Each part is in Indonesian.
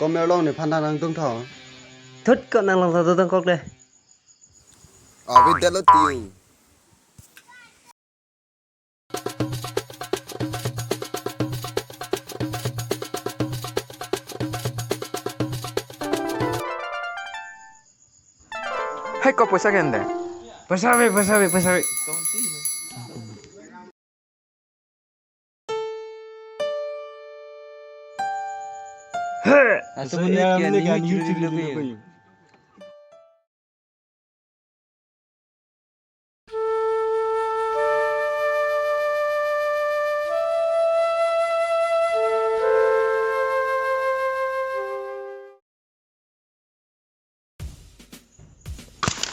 Con mèo long này phan thang tung thỏ. Thích con năng lòng thơ cốc đây. Ở bên đây nó tiêu. Hai kok pesa kan deh? Pesawe. Atau menit kan YouTube lebih.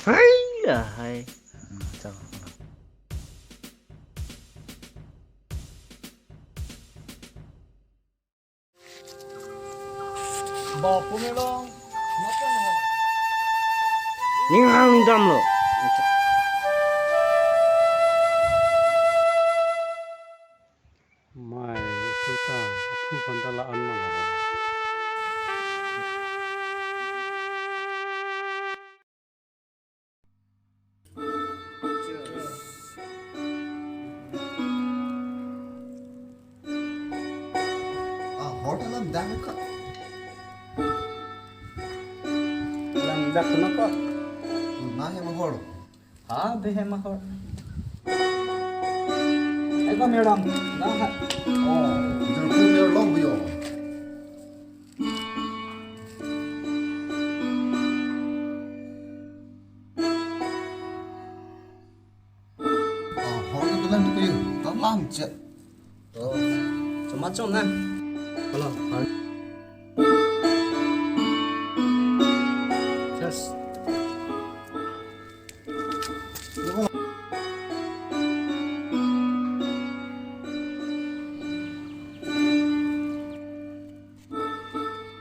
Hay là hay. Chào. Bawa punya dong. Ngapain? Nhưng hàng linh đâm rồi. Mai suta apu pandalaan mana? Hotel làm đang có. Lang dak kenapa? Nah yang mahal. Ah, behe mahal. Eko madam, nah. Oh, jadi con mèo long bây giờ. Hotel tu làm đi kêu. Tao làm chết. Cuma cuman. Kalau Yes.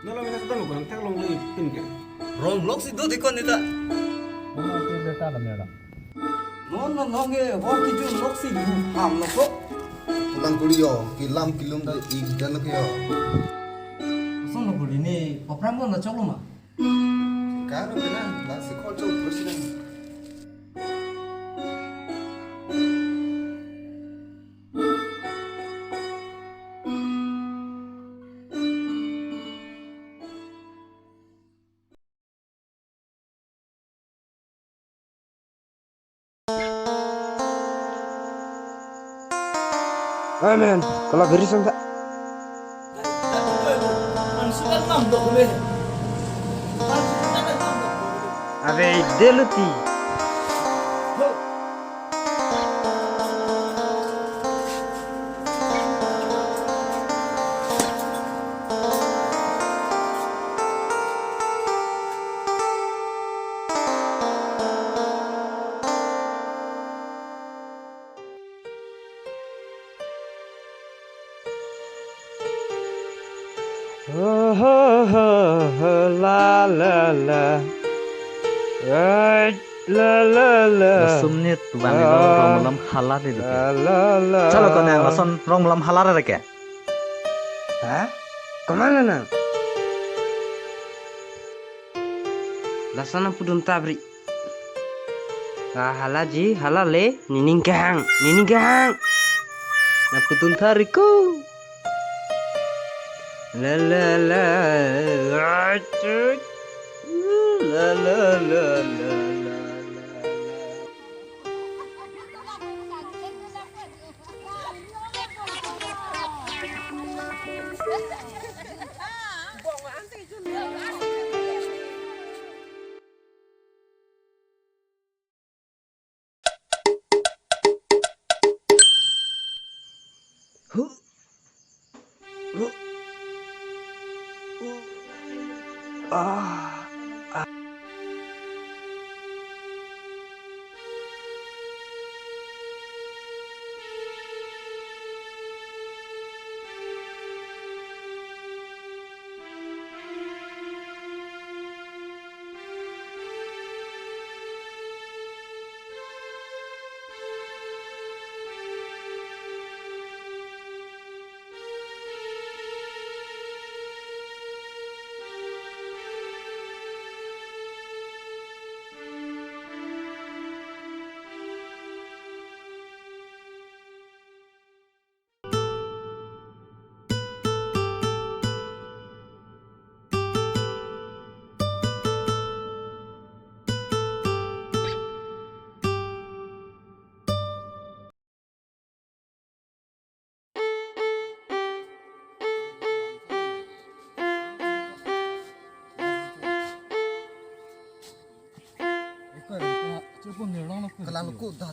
Nala mina kita lupa, nanti kalau lagi pin ke. rom lok sih tuh di kon itu. Mana tu beta ada madam. No nge, hor ki jun lok sih ham no kok. Pulang kuliah, kilam dah ikan lagi ya. Son no buli ni, opram kon na choklo ma. Kan udah lah sekolah jauh presiden. Amen. Kalau geris enggak? Ave deluti. La la la. La. Sumnit bani rong lam halar itu. Chalo kau nang lason rong lam halar ada ke? Hah? Kemana nang? Lasana pudun tabri. Halaji halale nining gang. Na pudun tariku. La la la. La la la la. Kalau aku dah.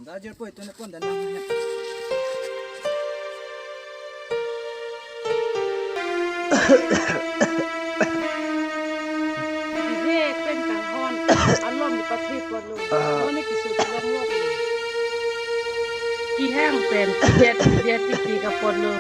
Dajer po ito na po dan namanya. Dia pentang hon alom di pati perlu. Mana kisah tulang lok. Kihang pen dia tiki ka perlu.